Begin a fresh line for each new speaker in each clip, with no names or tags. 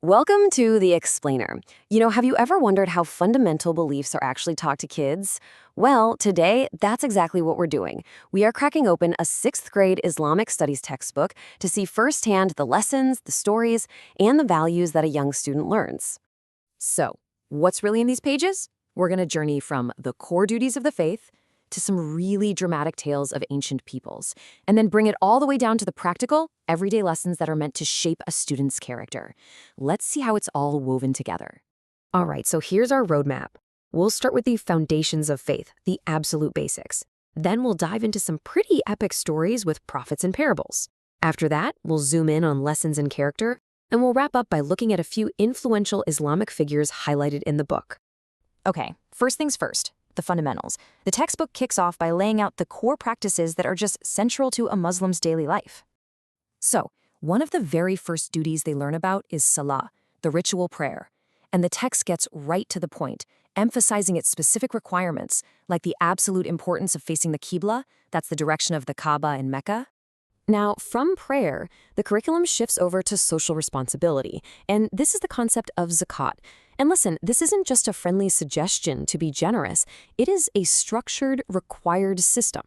Welcome to The Explainer. Have you ever wondered how fundamental beliefs are actually taught to kids? Well, today, that's exactly what we're doing. We are cracking open a sixth grade Islamic studies textbook to see firsthand the lessons, the stories, and the values that a young student learns. So, what's really in these pages? We're going to journey from the core duties of the faith to some really dramatic tales of ancient peoples, and then bring it all the way down to the practical, everyday lessons that are meant to shape a student's character. Let's see how it's all woven together. All right, so here's our roadmap. We'll start with the foundations of faith, the absolute basics. Then we'll dive into some pretty epic stories with prophets and parables. After that, we'll zoom in on lessons in character, and we'll wrap up by looking at a few influential Islamic figures highlighted in the book.
Okay, first things first, the fundamentals. The textbook kicks off by laying out the core practices that are just central to a Muslim's daily life. So, one of the very first duties they learn about is salah, the ritual prayer. And the text gets right to the point, emphasizing its specific requirements, like the absolute importance of facing the Qibla, that's the direction of the Kaaba in Mecca. Now, from prayer, the curriculum shifts over to social responsibility, and this is the concept of zakat. And listen, this isn't just a friendly suggestion to be generous, it is a structured, required system.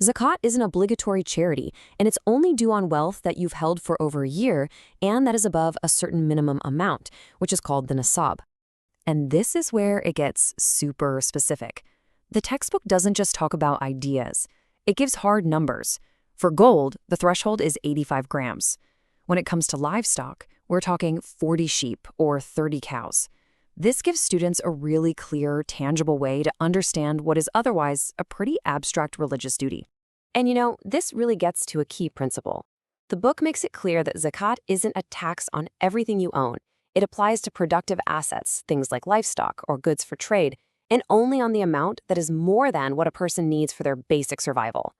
Zakat is an obligatory charity, and it's only due on wealth that you've held for over a year, and that is above a certain minimum amount, which is called the nisab. And this is where it gets super specific. The textbook doesn't just talk about ideas, it gives hard numbers. For gold, the threshold is 85 grams. When it comes to livestock, we're talking 40 sheep or 30 cows. This gives students a really clear, tangible way to understand what is otherwise a pretty abstract religious duty. And this really gets to a key principle. The book makes it clear that zakat isn't a tax on everything you own. It applies to productive assets, things like livestock or goods for trade, and only on the amount that is more than what a person needs for their basic survival.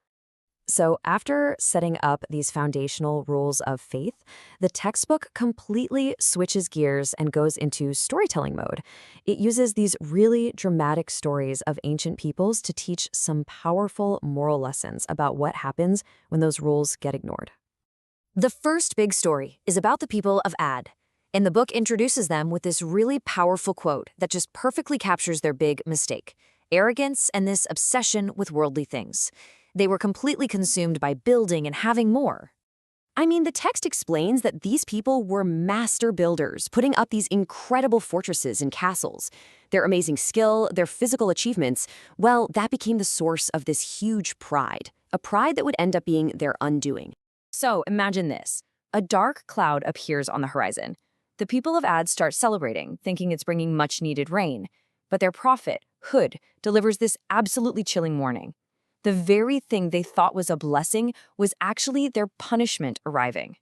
So after setting up these foundational rules of faith, the textbook completely switches gears and goes into storytelling mode. It uses these really dramatic stories of ancient peoples to teach some powerful moral lessons about what happens when those rules get ignored. The first big story is about the people of Ad. And the book introduces them with this really powerful quote that just perfectly captures their big mistake: arrogance and this obsession with worldly things. They were completely consumed by building and having more. I mean, the text explains that these people were master builders, putting up these incredible fortresses and castles. Their amazing skill, their physical achievements, well, that became the source of this huge pride, a pride that would end up being their undoing. So imagine this. A dark cloud appears on the horizon. The people of Ad start celebrating, thinking it's bringing much-needed rain. But their prophet, Hud, delivers this absolutely chilling warning. The very thing they thought was a blessing was actually their punishment arriving.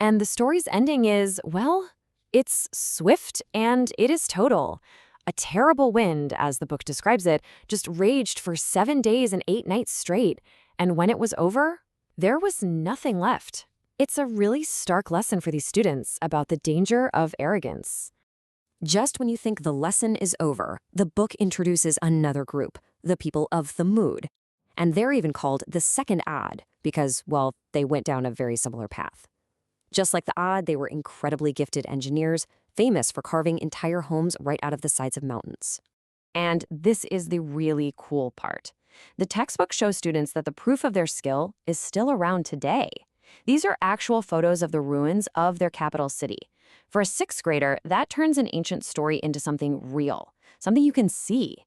And the story's ending is, well, it's swift and it is total. A terrible wind, as the book describes it, just raged for 7 days and 8 nights straight. And when it was over, there was nothing left. It's a really stark lesson for these students about the danger of arrogance. Just when you think the lesson is over, the book introduces another group, the people of the mood. And they're even called the second Ad because, well, they went down a very similar path. Just like the Ad, they were incredibly gifted engineers, famous for carving entire homes right out of the sides of mountains. And this is the really cool part. The textbook shows students that the proof of their skill is still around today. These are actual photos of the ruins of their capital city. For a sixth grader, that turns an ancient story into something real, something you can see.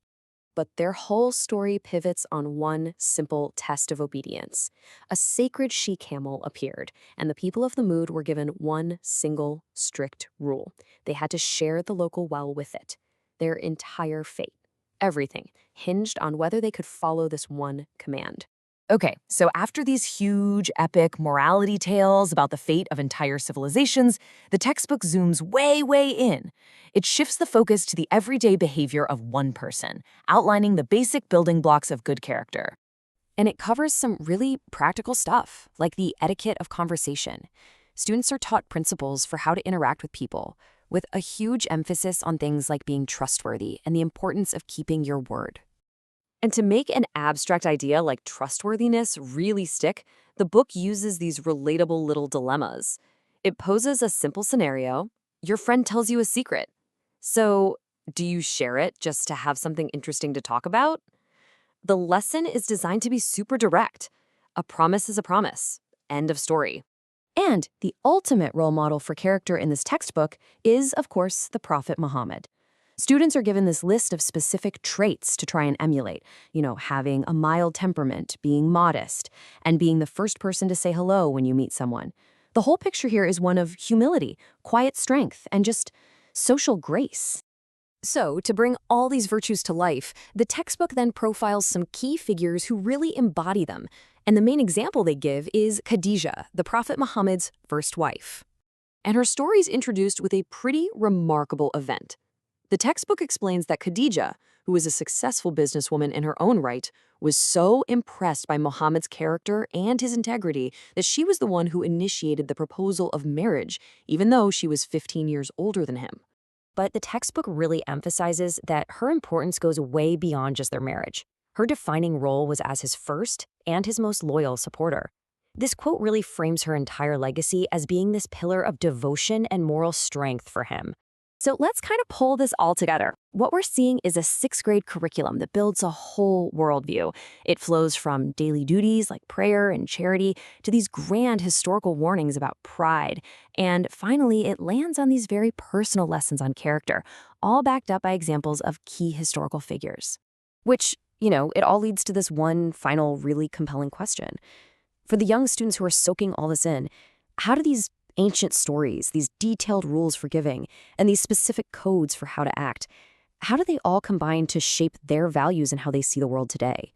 But their whole story pivots on one simple test of obedience. A sacred she-camel appeared, and the people of the mood were given one single, strict rule. They had to share the local well with it. Their entire fate, everything, hinged on whether they could follow this one command. Okay, so after these huge, epic morality tales about the fate of entire civilizations, the textbook zooms way in. It shifts the focus to the everyday behavior of one person, outlining the basic building blocks of good character. And it covers some really practical stuff, like the etiquette of conversation. Students are taught principles for how to interact with people, with a huge emphasis on things like being trustworthy and the importance of keeping your word. And to make an abstract idea like trustworthiness really stick, the book uses these relatable little dilemmas. It poses a simple scenario.
your friend tells you a secret. So, do you share it just to have something interesting to talk about? The lesson is designed to be super direct. A promise is a promise. End of story.
And the ultimate role model for character in this textbook is, of course, the Prophet Muhammad. Students are given this list of specific traits to try and emulate, having a mild temperament, being modest, and being the first person to say hello when you meet someone. The whole picture here is one of humility, quiet strength, and just social grace. So, to bring all these virtues to life, the textbook then profiles some key figures who really embody them. And the main example they give is Khadijah, the Prophet Muhammad's first wife.
And her story is introduced with a pretty remarkable event. The textbook explains that Khadijah, who was a successful businesswoman in her own right, was so impressed by Muhammad's character and his integrity that she was the one who initiated the proposal of marriage, even though she was 15 years older than him.
But the textbook really emphasizes that her importance goes way beyond just their marriage. Her defining role was as his first and his most loyal supporter. This quote really frames her entire legacy as being this pillar of devotion and moral strength for him. So let's kind of pull this all together. What we're seeing is a sixth-grade curriculum that builds a whole worldview. It flows from daily duties like prayer and charity to these grand historical warnings about pride. And finally, it lands on these very personal lessons on character, all backed up by examples of key historical figures. Which, it all leads to this one final really compelling question. For the young students who are soaking all this in, how do these ancient stories, these detailed rules for giving, and these specific codes for how to act, how do they all combine to shape their values and how they see the world today?